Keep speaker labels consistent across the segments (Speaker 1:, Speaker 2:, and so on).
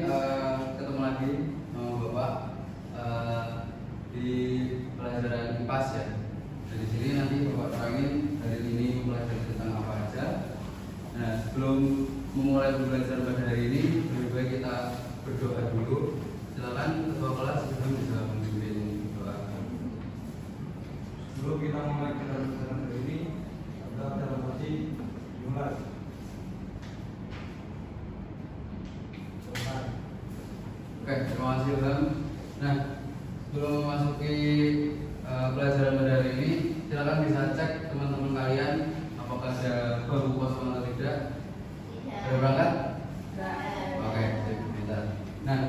Speaker 1: ketemu lagi sama Bapak di pelajaran IPAS ya. Dari sini nanti Bapak terangin hari ini mempelajari tentang apa aja. Nah, sebelum memulai pembelajaran pada hari ini, lebih baik kita berdoa dulu. Silakan ketua kelas sebelum bisa memimpin doa.
Speaker 2: Sebelum kita mulai pembelajaran hari ini, kita dalam hati dimulai.
Speaker 1: Oke, terima kasih Bang. Nah, sebelum memasuki pelajaran pada hari ini, silakan bisa cek teman-teman kalian apakah ada baru kosong atau tidak. Sudah berangkat? Oke, sebentar. Nah,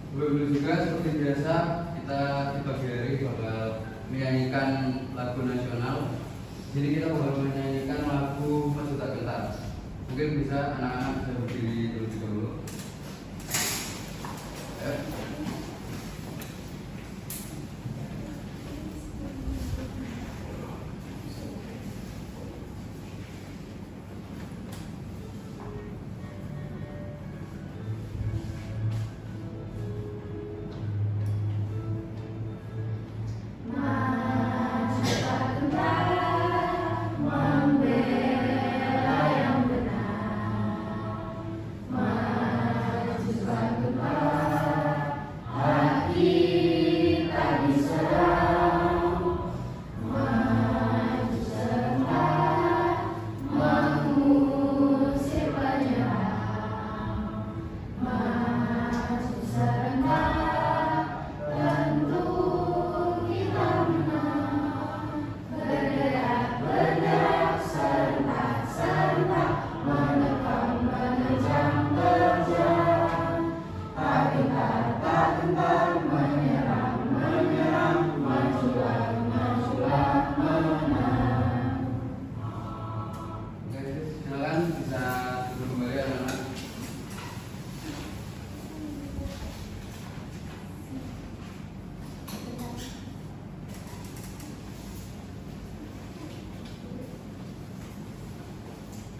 Speaker 1: sebelum juga seperti biasa kita di pagi hari bakal menyanyikan lagu nasional. Jadi kita bakal menyanyikan lagu Maju Tak Gentar. Mungkin bisa anak-anak bisa berdiri terlebih dahulu.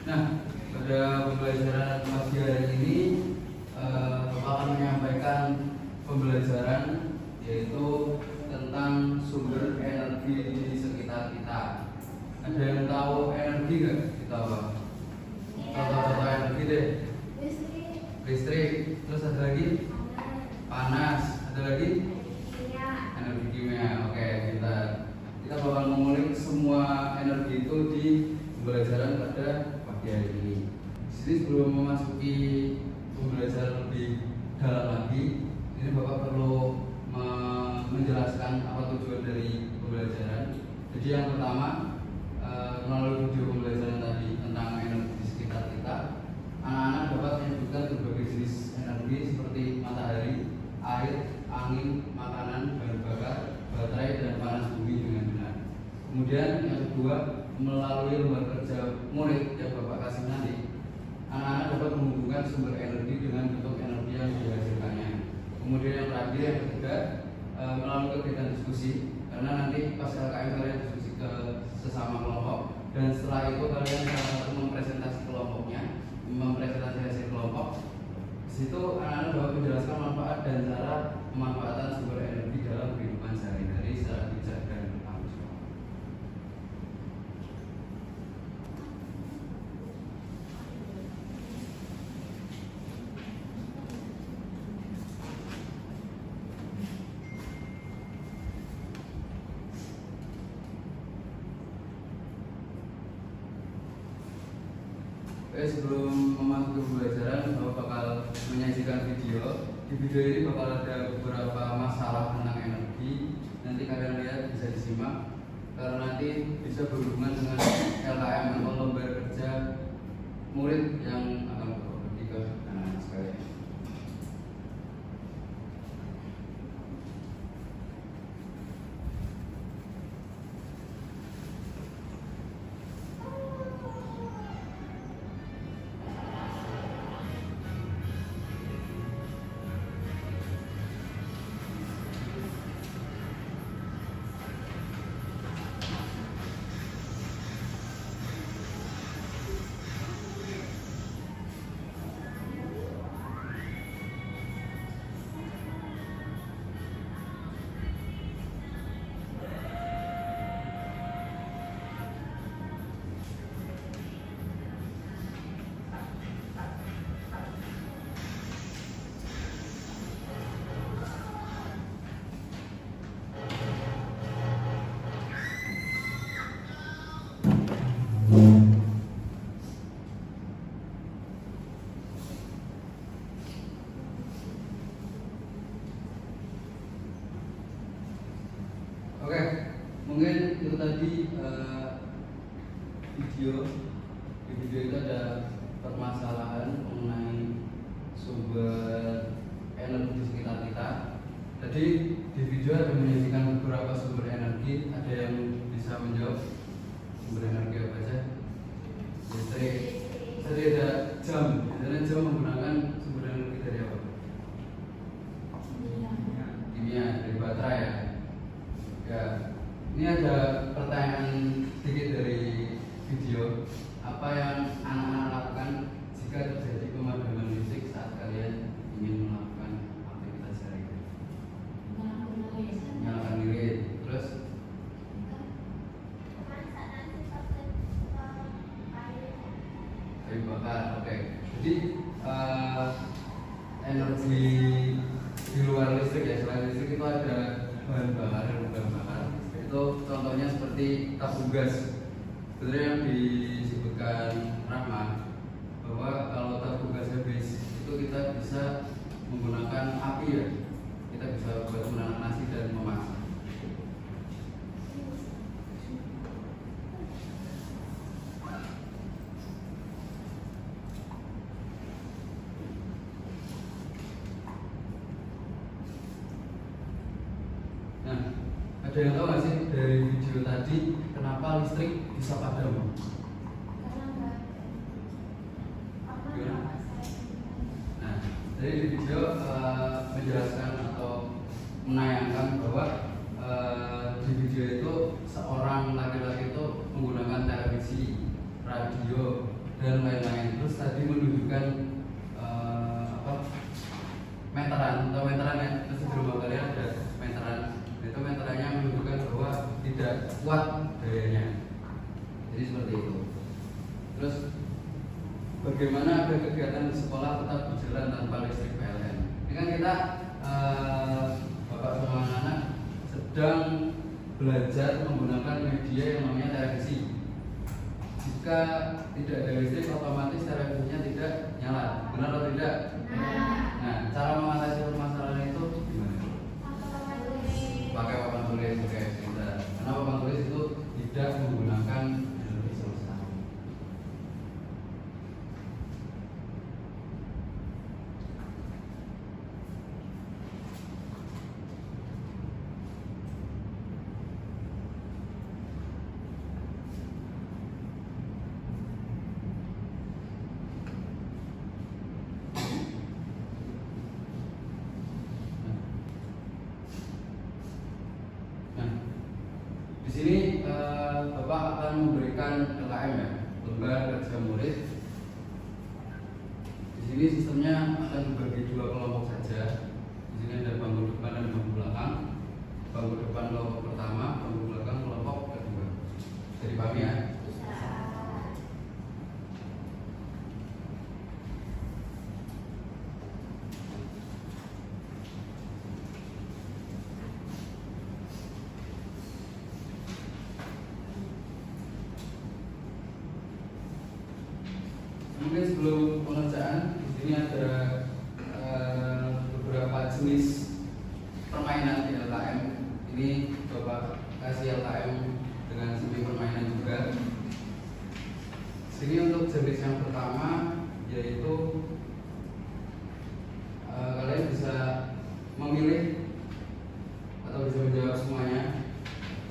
Speaker 1: Nah, pada pembelajaran pagi hari ini Bapak akan menyampaikan pembelajaran yaitu tentang sumber energi di sekitar kita. Ada yang tahu energi nggak? Kita apa? Contoh-contoh energi deh. Listrik. Terus ada lagi? Panas. Ada lagi? Energi kimia. Oke, kita bakal mengulik semua energi itu di pembelajaran pada pagi hari ini. Jadi sebelum memasuki pembelajaran lebih dalam lagi, ini Bapak perlu menjelaskan apa tujuan dari pembelajaran. Jadi yang pertama, melalui video pembelajaran tadi tentang energi di sekitar kita, anak-anak dapat menyebutkan berbagai jenis energi seperti matahari, air, angin, makanan, bahan bakar, baterai, dan panas bumi dengan benar. Kemudian yang kedua, melalui lembar kerja murid yang Bapak kasih nanti, anak-anak dapat menghubungkan sumber energi dengan bentuk energi yang dihasilkannya. Kemudian yang terakhir, yang ketiga, melalui kegiatan diskusi, karena nanti pas LKM kalian diskusi ke sesama kelompok, dan setelah itu kalian mempresentasi kelompoknya, mempresentasi hasil kelompok. Di situ anak-anak dapat menjelaskan manfaat dan cara pemanfaatan sumber energi dalam kehidupan sehari-hari secara bijak dan bertanggung jawab. Oke, sebelum memasuki pembelajaran, Bapak bakal menyajikan video. Di video ini bakal ada beberapa masalah tentang energi. Nanti kalian lihat, bisa disimak, karena nanti bisa berhubungan dengan LKM atau lembar kerja murid yang akan Bapak bagi ke anak-anak sekalian. mungkin itu tadi video. Di video itu ada permasalahan mengenai sumber energi di sekitar kita. Tadi di video ada menyajikan beberapa sumber energi. Ada yang bisa menjawab sumber energi apa saja? Listrik. Tadi ada jam. Biasanya jam menggunakan sumber energi dari apa? Kimia, dari baterai ya. Ya, ini ada pertanyaan sedikit dari video. Apa yang anak-anak lakukan jika terjadi pemadaman listrik saat kalian ingin melakukan aktivitas sehari-hari? Nyalakan lilin. Terus kayu bakar. Oke. Jadi energi di luar listrik ya, selain listrik itu ada bahan bakar dan bahan bakar. Itu contohnya seperti tabung gas. Sebenarnya yang disebutkan Rahma bahwa kalau tabung gas habis itu kita bisa menggunakan api ya, kita bisa buat menanak nasi dan memasak. Nah, ada yang tahu nggak sih dari video tadi kenapa listrik bisa padam? Nah, dari video menjelaskan atau menayangkan bahwa di video itu seorang laki-laki itu menggunakan televisi, radio dan lain-lain. Terus tadi menunjukkan meteran atau meteran ya, terus di rumah kalian ada meteran. Itu meterannya menunjukkan bahwa tidak kuat dayanya. Jadi seperti itu. Terus bagaimana agar kegiatan di sekolah tetap berjalan tanpa listrik PLN? Ini kan kita bapak sama anak sedang belajar menggunakan media yang namanya televisi. Jika tidak ada listrik, otomatis televisinya tidak nyala. Benar atau tidak? Nah, cara mengatasi permasalahan itu gimana? Pakai papan tulis. Oke, sebentar. Karena papan tulis itu tidak menggunakan energi sama sekali. Di sini Bapak akan memberikan LKM ya, lembar kerja murid. Di sini sistemnya akan dibagi dua kelompok saja. Di sini ada bangku depan dan bangku belakang. Bangku depan kelompok pertama, bangku belakang kelompok kedua. Jadi pahami ya? Mungkin sebelum pengerjaan, di sini ada beberapa jenis permainan di LKM. Ini Bapak kasih LKM dengan semi permainan juga. Sini untuk jenis yang pertama yaitu kalian bisa memilih atau bisa menjawab semuanya.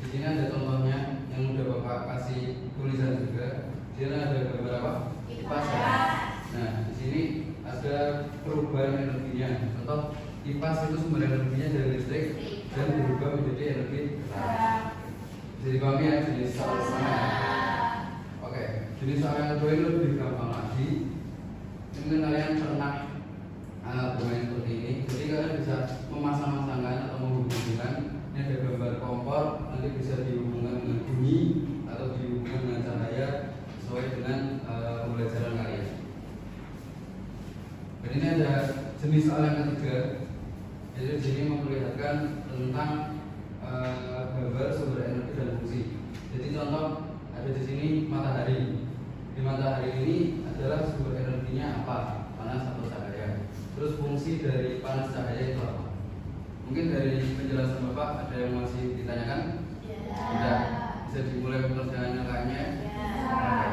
Speaker 1: Di sini ada contohnya yang udah Bapak kasih tulisan juga. Di sini ada gambar apa? Kipas ya. Nah, di sini ada perubahan energinya. Contoh kipas itu sumber energinya dari listrik dan berubah menjadi energi listrik. Jadi kami ya jenis soal pertama. Oke, jenis soal yang kedua ini lebih gampang lagi. Mungkin kalian pernah bermain seperti ini. Jadi kalian bisa memasang-masangkan atau menghubungkan. Ini ada gambar kompor, nanti bisa dihubungkan dengan bunyi atau dihubungkan dengan cahaya sesuai dengan pembelajaran kalian. Dan ini ada jenis soal yang ketiga. Jadi di sini memperlihatkan tentang gambar sumber energi dan fungsi. Jadi contoh ada di sini matahari. Di matahari ini adalah sumber energinya apa? Panas atau cahaya. Terus fungsi dari panas cahaya itu apa? Mungkin dari penjelasan Bapak ada yang masih ditanyakan? Sudah. Bisa dimulai pekerjaannya kayaknya. Oke.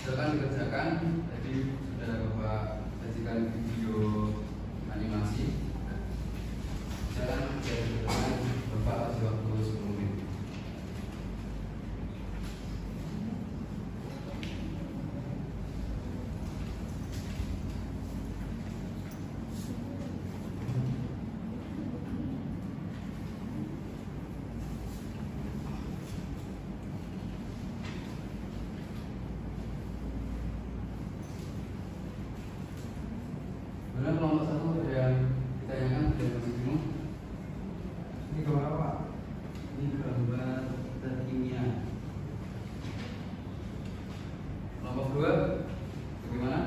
Speaker 1: Silakan dikerjakan. Tadi sudah Bapak sajikan video animasi. Silakan dikerjakan. Bapak kasih waktu 10 menit. Benar, kelompok 1 ada yang ditanyakan, ada yang masih bingung?
Speaker 2: Ini gambar apa?
Speaker 1: Ini gambar terkimia. Kelompok 2 bagaimana?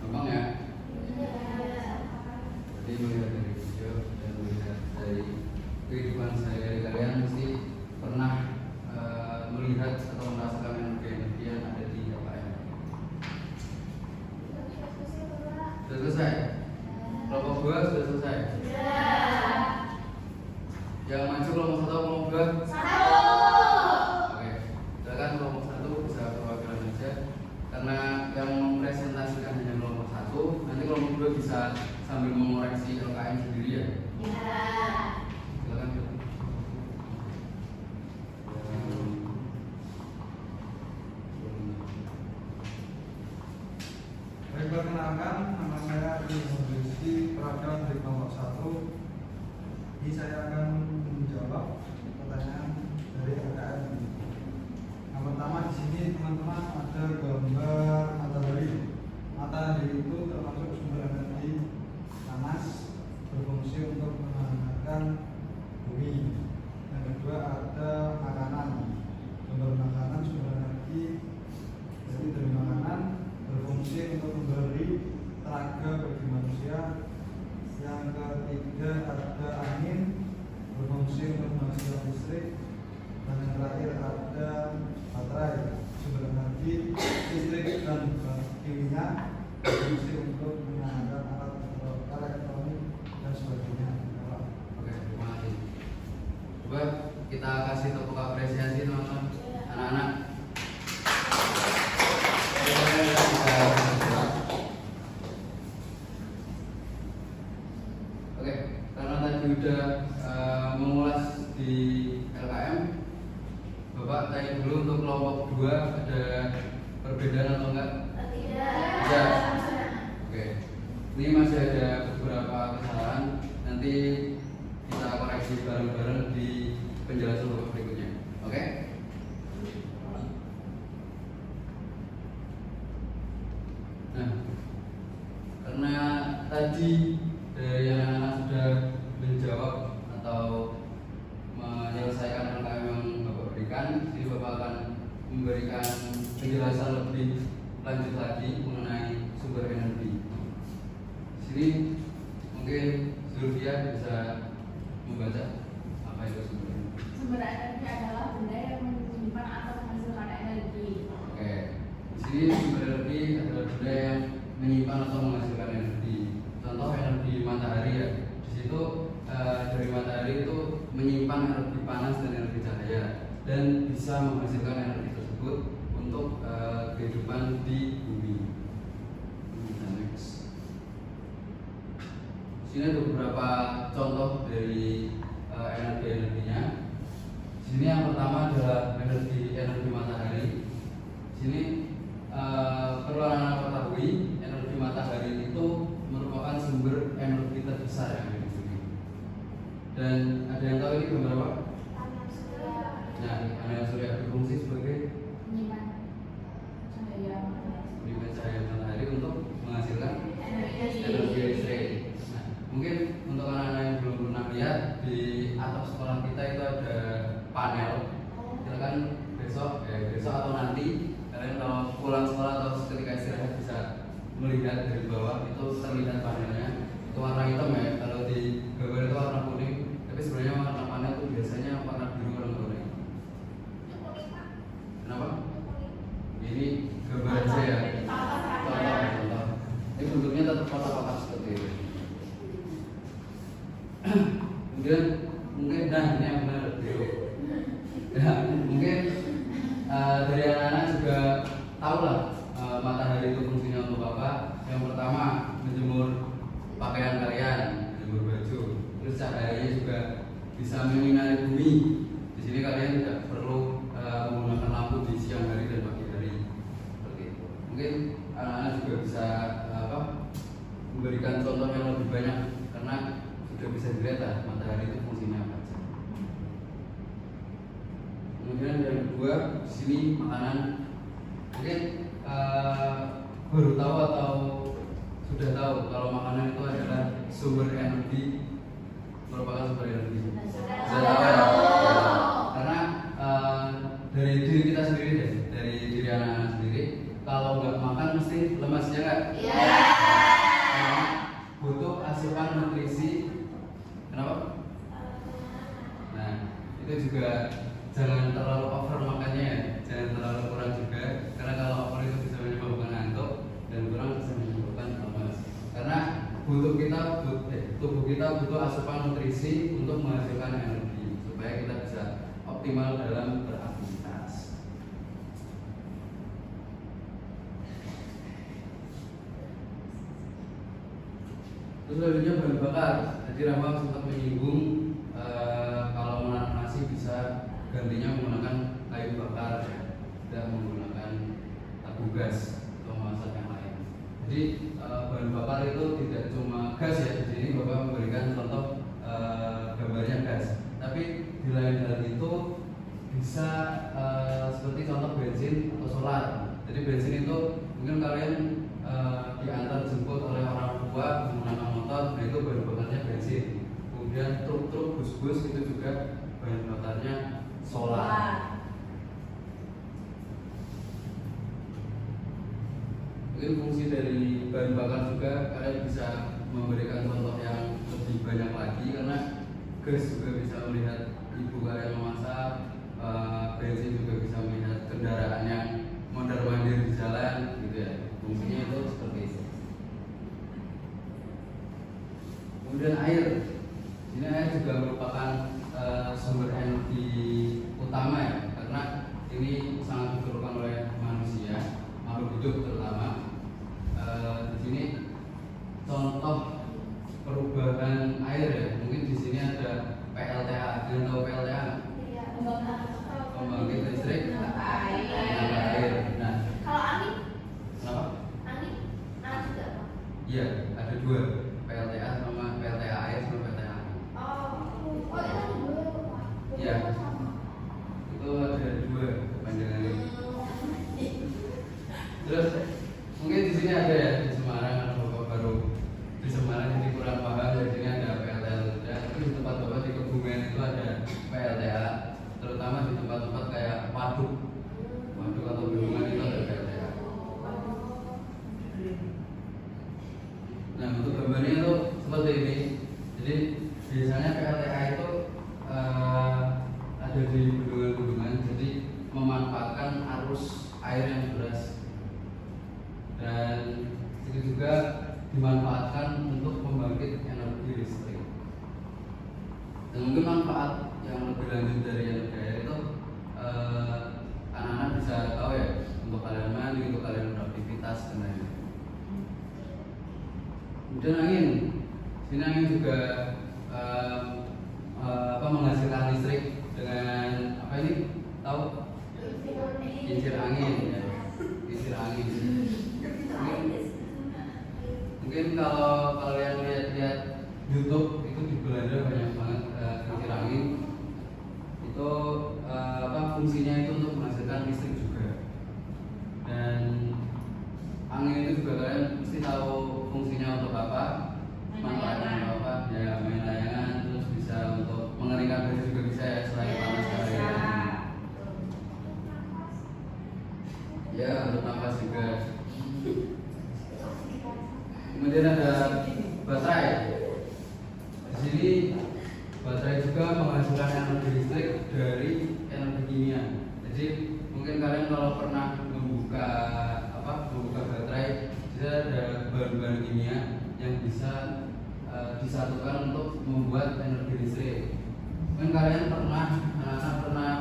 Speaker 1: Gampang ya? Jadi melihat dari video dan melihat dari kehidupan sehari-hari kalian mesti pernah melihat atau merasakan energi yang ada di LKM. Sudah selesai? Kelompok 2 sudah selesai? Yang maju kelompok 1 kelompok 2? Oke, silakan kelompok 1 bisa perwakilan aja. Karena yang mempresentasikan hanya kelompok 1, nanti kelompok 2 bisa sambil mengoreksi LKM sendiri ya. Silakan.
Speaker 2: Baik, perkenalkan, nama saya Rizky Rizky, perwakilan dari kelompok 1. Ini saya akan menjawab pertanyaan dari LKM. Yang pertama di sini teman-teman ada gambar matahari. Matahari itu termasuk sumber energi panas berfungsi untuk menghangatkan bumi. Yang kedua ada makanan. Sumber makanan, sumber energi jadi dari makanan berfungsi untuk memberi tenaga bagi manusia. Yang ketiga ada angin berfungsi untuk menghasilkan listrik. Dan yang terakhir ada baterai sumber energi listrik dan kimia berfungsi untuk menyalakan alat elektronik dan sebagainya.
Speaker 1: Oke, terima kasih. Coba kita kasih tepuk apresiasi teman-teman, anak-anak. Oke, karena tadi udah mengulas di LKM, Bapak tanya dulu untuk kelompok 2 ada perbedaan atau enggak? Tidak. Oke, ini masih ada beberapa kesalahan. Nanti kita koreksi bareng-bareng di penjelasan Bapak berikutnya. Oke? Nah, karena tadi dari anak-anak sudah menjawab atau menyelesaikan LKM yang Bapak berikan, jadi Bapak akan memberikan penjelasan lebih lanjut lagi mengenai sumber energi. Di sini mungkin Zulfia bisa membaca apa itu sumber energi.
Speaker 3: Sumber energi adalah benda yang menyimpan atau menghasilkan energi.
Speaker 1: Oke, di sini sumber energi adalah benda yang menyimpan atau menghasilkan energi. Contoh energi matahari ya. Di situ dari matahari itu menyimpan energi panas dan energi cahaya dan bisa menghasilkan energi tersebut untuk kehidupan di bumi. Next. Di sini ada beberapa contoh dari energi-energinya. Di sini yang pertama adalah energi matahari. Di sini perlu anak-anak ketahui, energi matahari itu merupakan sumber energi terbesar yang ada di bumi. Dan ada yang tahu ini gambar apa? Nah, panel surya berfungsi sebagai
Speaker 3: Menyimpan cahaya
Speaker 1: matahari untuk menghasilkan energi listrik. Nah, mungkin untuk anak-anak yang belum pernah lihat di atap sekolah kita itu ada panel. Silakan besok atau nanti kalian kalau pulang sekolah atau ketika istirahat bisa melihat dari bawah, itu terlihat panelnya. Itu warna hitam ya, kalau di gambar itu warna kuning, tapi sebenarnya warna panel itu biasanya warna biru atau kuning. Kenapa? Ini gambar aja ya. Contoh. Ini bentuknya tetap kotak-kotak seperti ini. Kemudian Yang pertama, menjemur pakaian kalian, menjemur baju. Terus cahayanya juga bisa menyinari bumi. Di sini kalian tidak perlu menggunakan lampu di siang hari dan pagi hari. Seperti itu. Mungkin anak-anak juga bisa memberikan contoh yang lebih banyak karena sudah bisa dilihat matahari itu fungsinya apa saja. Kemudian yang kedua, di sini makanan. Mungkin baru tahu atau sudah tahu kalau makanan itu adalah sumber energi, merupakan sumber energi. Sudah tahu ya? Karena dari diri kita sendiri deh, dari diri anak-anak sendiri, kalau nggak makan mesti lemas ya nggak? Iya. Karena butuh asupan nutrisi. Kenapa? Nah, itu juga jangan terlalu over makannya ya, jangan terlalu kurang juga. Karena kalau over itu bisa menyebabkan ngantuk dan kurang bisa menyebabkan lemas. Karena tubuh kita butuh asupan nutrisi untuk menghasilkan energi supaya kita bisa optimal dalam beraktivitas. Terus selanjutnya bahan bakar. Tadi Rama sempat menyinggung kalau menanam nasi bisa gantinya menggunakan kayu bakar, tidak menggunakan tabung gas atau memasak yang lain. Jadi bahan bakar itu tidak cuma gas ya. Di sini Bapak memberikan contoh gambarnya gas. Tapi di lain hal itu bisa seperti contoh bensin atau solar. Jadi bensin itu mungkin kalian diantar jemput oleh orang tua menggunakan motor, nah itu bahan bakarnya bensin. Kemudian truk-truk, bus-bus itu juga bahan bakarnya solar. Mungkin fungsi dari bahan bakar juga kalian bisa memberikan contoh yang lebih banyak lagi karena gas juga bisa melihat ibu kalian memasak, bensin juga bisa melihat kendaraan yang mondar-mandir di jalan gitu ya. Fungsinya itu seperti itu. Kemudian air. Ini air juga merupakan sumber energi utama ya, karena ini sangat diperlukan oleh manusia, makhluk hidup terutama. Di sini contoh perubahan air ya, mungkin di sini ada PLTA. Kalian tahu PLTA?
Speaker 3: Iya.
Speaker 1: Pembangkit listrik tenaga air. Nah,
Speaker 3: Kalau angin?
Speaker 1: kenapa?
Speaker 3: Angin juga apa?
Speaker 1: Iya, ada dua, PLTA sama PLTA air sama PLTA angin.
Speaker 3: Oh itu ada dua ya Pak?
Speaker 1: Iya. Itu ada dua kepanjangannya. Terus mungkin di sini ada ya di Semarang, kalau Bapak baru di Semarang jadi kurang paham. Di sini ada PLTA saja, tapi di tempat Bapak di Kebumen itu ada PLTA, terutama di tempat-tempat kayak waduk atau bendungan itu ada PLTA. Nah untuk gambarnya itu seperti ini. Jadi biasanya PLTA itu ada di bendungan-bendungan, jadi memanfaatkan arus air yang deras. Dan itu juga dimanfaatkan untuk membangkit energi listrik. Dan mungkin manfaat yang lebih lanjut dari energi air itu anak-anak bisa tahu ya, untuk kalian mandi, untuk kalian beraktivitas dan lain-lain. Kemudian angin. Sini angin juga menghasilkan listrik dengan apa ini? Tahu? Kincir angin ya. Kincir angin. Mungkin kalau kalian lihat YouTube itu di Belanda banyak banget kincir angin. Itu fungsinya itu untuk menghasilkan listrik juga. Dan angin itu juga kalian mesti tahu fungsinya untuk apa, manfaatnya untuk apa. Ya main layangan, terus bisa untuk mengeringkan baju juga bisa ya, selain panas sehari-hari. Ya untuk nafas juga. Kemudian ada baterai. Di sini baterai juga menghasilkan energi listrik dari energi kimia. Jadi mungkin kalian kalau pernah membuka baterai, bisa ada bahan-bahan kimia yang bisa disatukan untuk membuat energi listrik. Mungkin kalian anak-anak pernah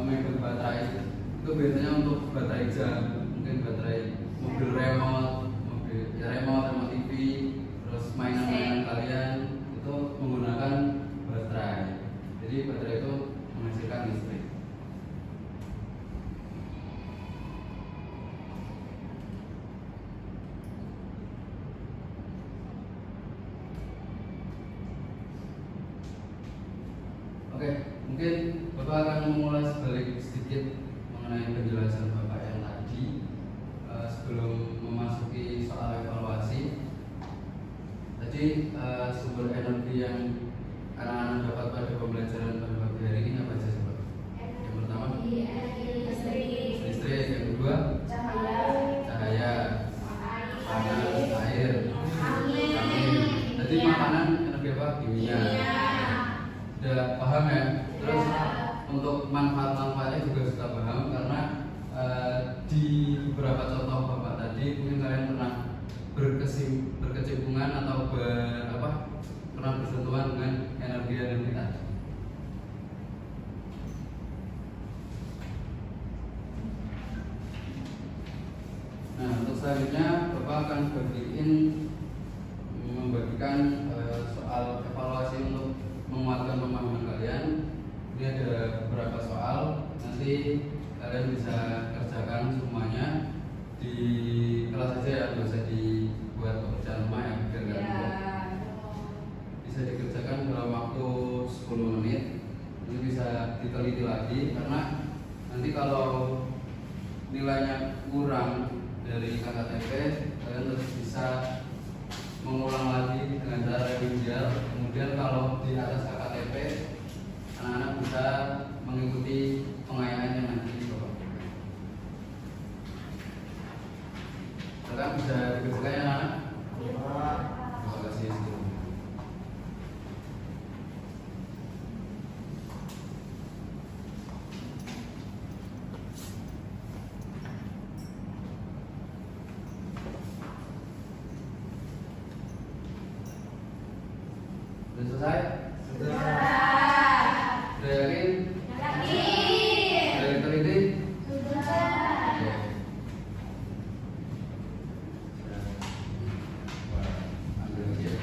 Speaker 1: memegang baterai. Itu biasanya untuk baterai jam, mungkin baterai mobil remote, mobil Bapak akan mengulas balik sedikit mengenai penjelasan Bapak yang tadi sebelum memasuki soal evaluasi. Tadi sumber energi yang anak-anak dapat pada pembelajaran pada pagi hari ini apa saja, Pak? Yang pertama listrik, yang kedua cahaya, panas, air, angin. Tadi makanan energi apa? Kimia. Sudah paham ya? Terus untuk manfaat-manfaatnya juga sudah paham karena di beberapa contoh Bapak tadi mungkin kalian pernah berkecimpungan atau pernah bersentuhan dengan energi tadi. Nah, untuk selanjutnya Bapak akan membagikan soal evaluasi untuk menguatkan pemahaman kalian. Ini ada beberapa soal, nanti kalian bisa kerjakan semuanya di kelas saja ya, nggak usah dibuat pekerjaan rumah ya, biar nggak ribet. Bisa dikerjakan dalam waktu 10 menit. Ini bisa diteliti lagi karena nanti kalau nilainya kurang dari KKTP, kalian terus bisa mengulang lagi dengan cara remedial. Kemudian kalau di atas KKTP, anak-anak bisa mengikuti pengayaan yang nanti Bapak. Sekarang bisa dikerjakan ya anak-anak? Terima kasih. Sudah selesai?
Speaker 2: Sudah.
Speaker 1: Sudah yakin? Sudah diteliti? Oke. Ambil lagi ya.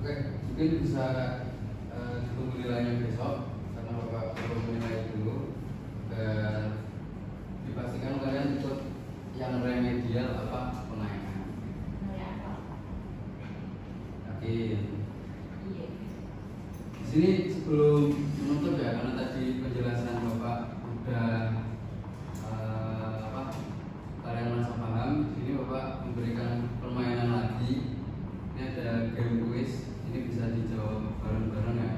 Speaker 1: Oke, mungkin bisa ditunggu nilainya besok karena Bapak perlu menilai dulu dan dipastikan kalian ikut yang remedial apa pengayaan. Yakin? Di sini sebelum menutup ya, karena tadi penjelasan Bapak udah kalian merasa paham. Di sini Bapak memberikan permainan lagi. Ini ada game quiz. Ini bisa dijawab bareng-bareng ya.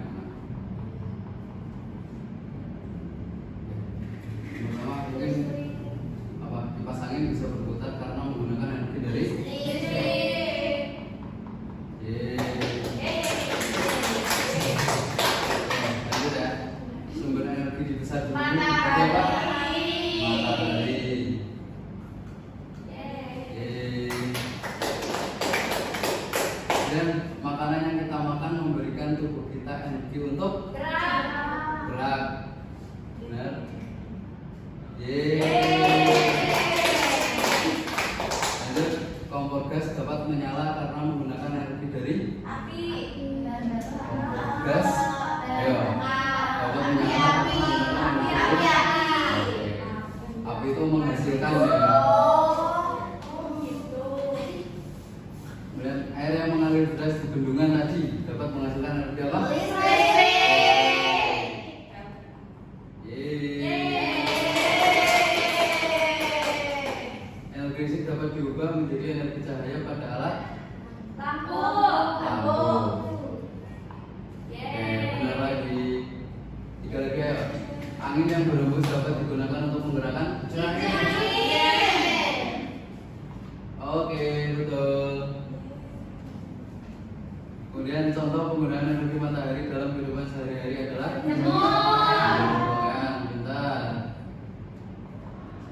Speaker 1: Pertama mungkin kipas angin bisa berputar karena menggunakan energi dari lanjut ya. Sumber energi di besar bumi seperti apa? Matahari. Dan makanan yang kita makan memberikan tubuh kita energi untuk gerak. Benar? Lanjut, kompor gas dapat menyala karena menggunakan energi dari kompor gas. Ayo, dapat menyala karena menggunakan energi. Api itu menghasilkan ya. Kemudian air yang mengalir deras di bendungan tadi dapat menghasilkan energi apa? Energi listrik dapat diubah menjadi energi cahaya pada alat lampu. Oke, benar lagi. 3 lagi ya. Angin yang berhembus dapat digunakan untuk menggerakkan Oke, betul. Kemudian contoh penggunaan energi matahari dalam kehidupan sehari-hari adalah pintar.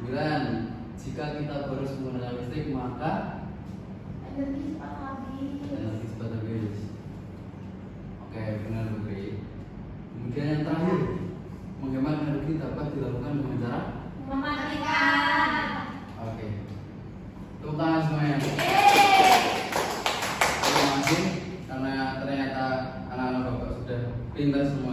Speaker 1: 9. Jika kita harus menggunakan listrik maka energi cepat habis. Oke, benar Putri. Kemudian yang terakhir, menghemat energi dapat dilakukan dengan cara
Speaker 3: mematikan.
Speaker 1: Oke. Tepuk tangan semuanya. Terima kasih karena ternyata anak-anak Bapak sudah pintar semua.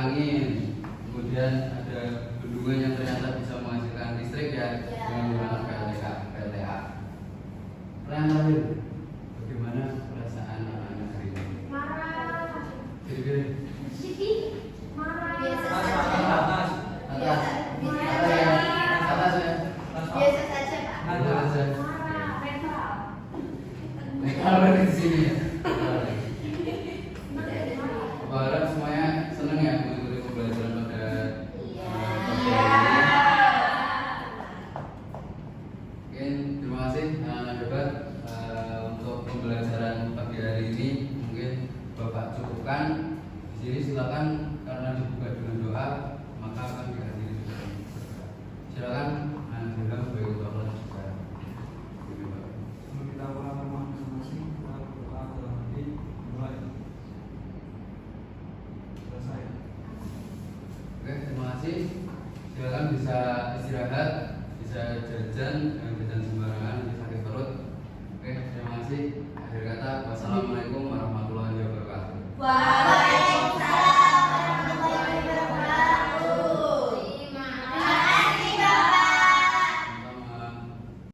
Speaker 1: angin, kemudian ada bendungan yang ternyata bisa menghasilkan listrik ya dengan menggunakan PLTA. Pertanyaan terakhir, bagaimana perasaan anak-anak hari ini?
Speaker 3: Marah.
Speaker 1: Kira-kira
Speaker 3: Sedih. Marah. Biasa
Speaker 2: Atas,
Speaker 3: saja.
Speaker 2: atas.
Speaker 1: atas,
Speaker 3: Biasa
Speaker 1: atas ya, atas ya,
Speaker 3: Biasa saja, Pak.
Speaker 1: atas ya.
Speaker 3: Marah. Netral.
Speaker 1: Kalau berarti di sini ya.
Speaker 3: Marah.
Speaker 1: Berharap semuanya senang ya mengikuti pembelajaran pada
Speaker 3: Iya.
Speaker 1: pagi hari ini. Oke, terima kasih anak-anak hebat. Untuk pembelajaran pagi hari ini mungkin Bapak cukupkan. Di sini silakan karena dibuka dengan doa maka akan dihadiri dengan berdoa. Silakan anak bilang sebagai ketua kelas juga.
Speaker 2: Sebelum kita pulang ke rumah masing-masing, kita berdoa dalam hati, mulai. Selesai.
Speaker 1: Oke, terima kasih. Silakan bisa istirahat, bisa jajan, jajan